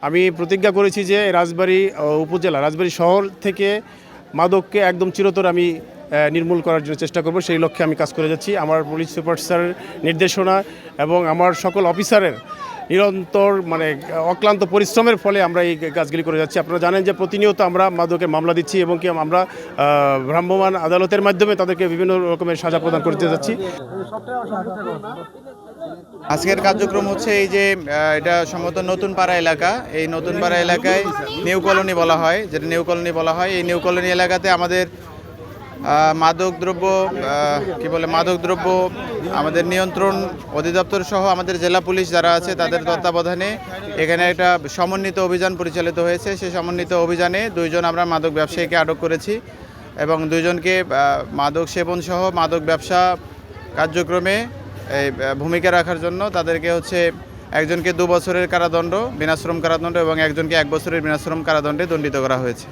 আমি প্রতিজ্ঞা করেছি যে রাজবাড়ী উপজেলা রাজবাড়ী শহর থেকে মাদককে একদম চিরতরে আমি নির্মূল করার জন্য চেষ্টা করব। সেই লক্ষ্যে আমি কাজ করে যাচ্ছি। আমার পুলিশ সুপার স্যারের নির্দেশনা এবং আমার সকল অফিসারের নিরন্তর অক্লান্ত পরিশ্রমের ফলে আমরা এই কাজগুলি করে যাচ্ছি। আপনারা জানেন যে প্রতিনিয়ত আমরা মাদকের মামলা দিচ্ছি এবং কি আমরা ভ্রাম্যমাণ আদালতের মাধ্যমে তাদেরকে বিভিন্ন রকমের সাজা প্রদান করতে যাচ্ছি। আজকের কার্যক্রম হচ্ছে এই যে এটা সম্ভবত নতুন পাড়া এলাকা। এই নতুন পাড়া এলাকায় নিউ কলোনি বলা হয়, যেটা নিউ কলোনি বলা হয়। এই নিউ কলোনি এলাকাতে আমাদের মাদকদ্রব্য আমাদের নিয়ন্ত্রণ অধিদপ্তর সহ আমাদের জেলা পুলিশ যারা আছে তাদের তত্ত্বাবধানে এখানে একটা সমন্বিত অভিযান পরিচালিত হয়েছে। সেই সমন্বিত অভিযানে 2 জন আমরা মাদক ব্যবসায়ীকে আটক করেছি এবং 2 জনকে মাদক সেবন সহ মাদক ব্যবসা কার্যক্রমে ভূমিকা রাখার জন্য তাদেরকে একজনকে 2 বছরের কারাদণ্ড বিনাশ্রম কারাদণ্ড এবং একজনকে 1 বছরের বিনাশ্রম কারাদণ্ডে দণ্ডিত করা হয়েছে।